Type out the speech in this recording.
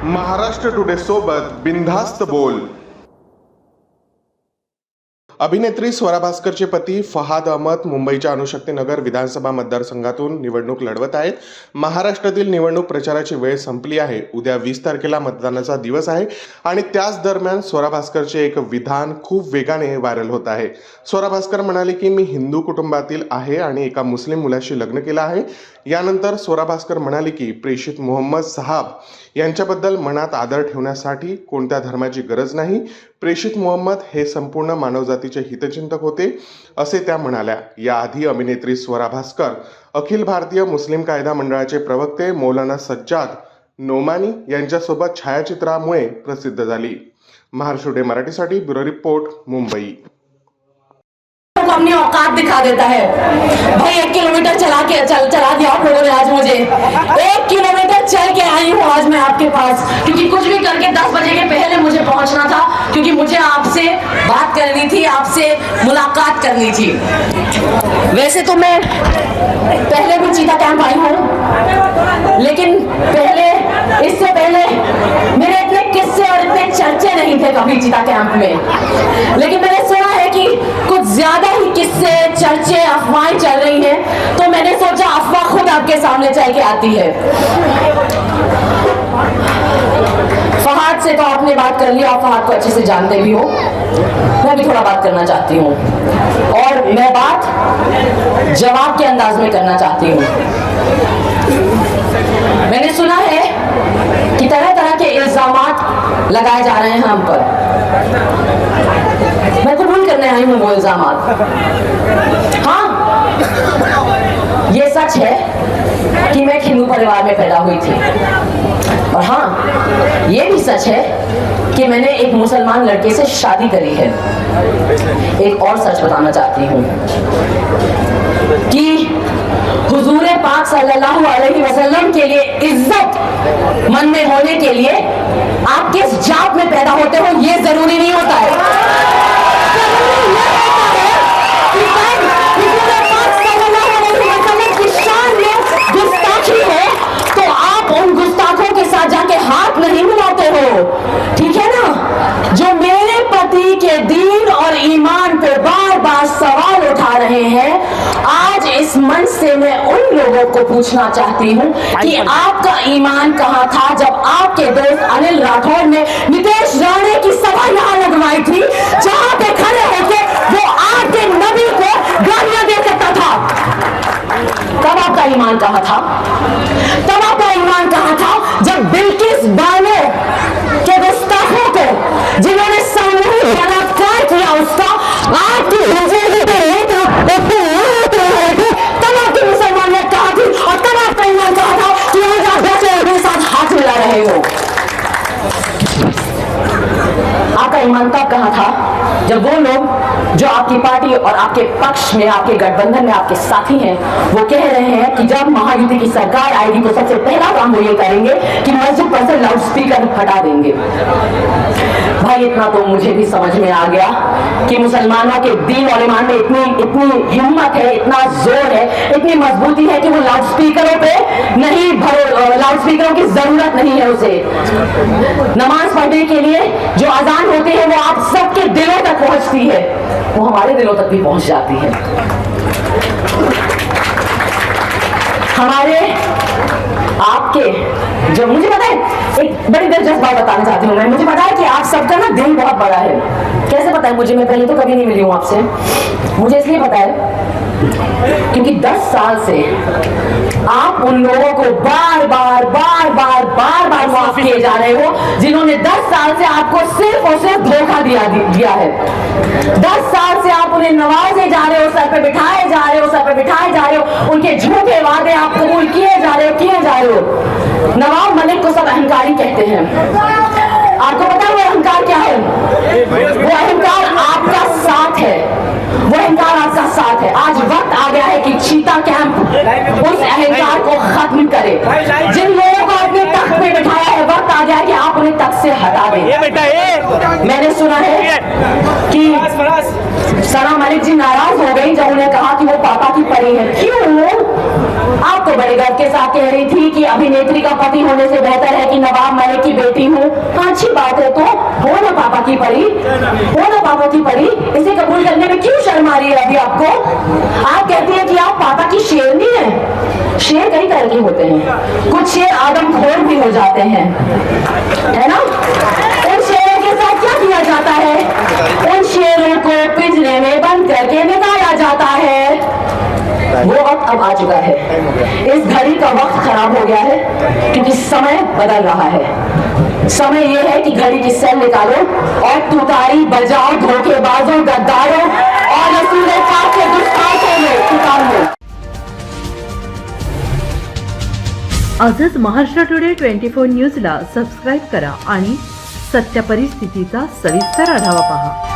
Maharashtra today सोबत बिनधास्त बोल. अभिनेत्री स्वरा भास्करचे पती फहाद अहमद मुंबईच्या अणुशक्तीनगर विधानसभा मतदारसंघातून निवडणूक लढवत आहेत. महाराष्ट्रातील निवडणूक प्रचाराची वेळ संपली आहे. उद्या 20 तारखेला मतदानाचा दिवस आहे आणि त्याच दरम्यान स्वरा भास्करचे एक विधान खूप वेगाने व्हायरल होत आहे. स्वरा भास्कर म्हणाले की मी हिंदू कुटुंबातील आहे आणि एका मुस्लिम मुलाशी लग्न केलं आहे. यानंतर स्वरा भास्कर म्हणाले की प्रेषित मोहम्मद साहब यांच्याबद्दल मनात आदर ठेवण्यासाठी कोणत्या धर्माची गरज नाही. प्रेषित मोहम्मद हे संपूर्ण मानवजातीचे हितचिंतक होते असे त्या म्हणाल्या. याआधी अभिनेत्री स्वरा भास्कर अखिल भारतीय मुस्लिम कायदा मंडळाचे प्रवक्ते मौलाना सज्जाद नोमानी यांच्यासोबत छायाचित्रामुळे प्रसिद्ध झाली. महाराष्ट्र टुडे मराठीसाठी ब्युरो रिपोर्ट मुंबई. अपनी औकात दिखा देता है भाई. 1 किलोमीटर चला दिया आप लोगों ने आज मुझे. 1 किलोमीटर चल के आई हूँ आज मैं आपके पास, क्योंकि कुछ भी करके 10 बजे के पहले मुझे पहुंचना था, क्योंकि मुझे आपसे बात करनी थी, आपसे मुलाकात करनी थी. वैसे तो मैं पहले भी चीता कैंप आई हूँ, लेकिन इससे पहले मेरे इतने किस्से और इतने चर्चे नहीं थे कभी चीता कैंप में. लेकिन मैंने सुना है कि कुछ ज्यादा ही किस्से, चर्चे, अफवाहें चल रही हैं, तो मैंने सोचा अफवाह खुद आपके सामने चल के आती है. फहाद से तो आपने बात कर लिया, आप फहाद को अच्छे से जानते भी हो. मैं भी थोड़ा बात करना चाहती हूँ, और मैं बात जवाब के अंदाज में करना चाहती हूँ. मैंने सुना है कि तरह तरह के इल्जामात लगाए जा रहे हैं हम पर. मैं कबूल करने आई हूँ वो इल्जामात. हाँ, ये सच है कि मैं एक हिंदू परिवार में पैदा हुई थी, और हाँ, ये भी सच है कि मैंने एक मुसलमान लड़के से शादी करी है. एक और सच बताना चाहती हूँ कि हुजूर पाक सल्लल्लाहु अलैहि वसल्लम के लिए इज्जत मन में होने के लिए आप किस जात में पैदा होते हो ये जरूरी नहीं होता है. हुजूर पाक सल्लल्लाहु अलैहि वसल्लम की शान में गुस्ताखी हो तो आप उन गुस्ताखों के साथ जाके हाथ नहीं मिलाते हो, ठीक है ना. जो मेरे पति के दीन और ईमान पे बार बार सवाल उठा रहे हैं, आज इस मंच से मैं उन लोगों को पूछना चाहती हूँ कि आपका ईमान कहाँ था जब आपके दोस्त अनिल राठौर ने नितेश राणे की सभा यहाँ लगवाई थी, जहाँ पे खड़े होकर वो आपके नबी को गालियां दे सकता था. तब आपका ईमान कहाँ था? तब आपका ईमान कहाँ था जब बिल्किस बानो के गुस्ताखों को, जिन्होंने सामूहिक बलात्कार किया, उसका आपकी तब आपकी मुसलमानियत कहाँ थी, और तब आपका ईमान कहाँ था कि आज आप बैठे अपने साथ हाथ मिला रहे हो. आपका ईमान तब कहाँ था जब वो लोग जो आपकी पार्टी और आपके पक्ष में, आपके गठबंधन में आपके साथी हैं, वो कह रहे हैं कि जब महायुति की सरकार आएगी तो सबसे पहला काम वो ये करेंगे कि मस्जिद पर से लाउड स्पीकर हटा देंगे. भाई, इतना तो मुझे भी समझ में आ गया कि मुसलमानों के दीन और ईमान में इतनी हिम्मत है, इतना जोर है, इतनी मजबूती है कि वो लाउड स्पीकरों पे नहीं, लाउड स्पीकरों की जरूरत नहीं है. उसे नमाज पढ़ने के लिए जो अजान होती है वो आप सबके दिलों तक पहुंचती है, वो हमारे दिलों तक भी पहुंच जाती है. हमारे आपके जो, मुझे पता है, एक बड़ी दिलचस्प बात बताना चाहती हूँ मैं. मुझे पता है कि आप सबका ना दिल बहुत बड़ा है. कैसे पता है मुझे? मैं पहले तो कभी नहीं मिली हूँ आपसे. मुझे इसलिए पता है क्योंकि 10 साल से आप उन लोगों को बार बार माफ किए जा रहे हो जिन्होंने 10 साल से आपको सिर्फ और सिर्फ धोखा दिया है. 10 साल से आप उन्हें नवाजे जा रहे हो, सर पे बिठाए जा रहे हो, उनके झूठे वादे आप कबूल किए जा रहे हो. नवाब मलिक को सब अहंकारी कहते हैं. आपको पता है वो अहंकार क्या है? वो अहंकार आपका साथ है. वो अहंकार आपका साथ है. आज वक्त आ गया है कि चीता कैंप उस अहंकार को खत्म करे. जिन लोगों को अपने तख्त पे बिठाया है, वक्त आ गया है कि आप उन्हें तख्त से हटा दें. मैंने सुना है कि सना मलिक जी नाराज हो गई जब उन्हें कहा कि वो पापा की परी है. क्यों? आप तो बड़े गर्व के साथ कह रही थी कि अभिनेत्री का पति होने से बेहतर है कि नवाब मलिक की बेटी हूँ। हाँ, अच्छी बात है, तो हो ना पापा की परी, हो ना पापा की परी। इसे कबूल करने में क्यों शर्म आ रही है अभी आपको? आप कहती हैं कि आप पापा की शेरनी है। शेर कई तरह के होते हैं, कुछ शेर आदमखोर भी हो जाते हैं, है ना? उन शेरों के साथ क्या किया जाता है? उन शेरों को पिंजरे में बंद करके निकाला जाता है। वो वक्त अब आ चुका है। इस घड़ी का वक्त खराब हो गया है क्योंकि समय बदल रहा है। समय ये है कि घड़ी की सेल निकालो और तुतारी बजाओ धोखेबाजों, गद्दारों और रसूले पाक के दुष्टांतों में उतारो। आजच महाराष्ट्र टुडे 24 न्यूजला सबस्क्राईब करा आणि सत्य परिस्थितीचा सविस्तर आढावा पहा।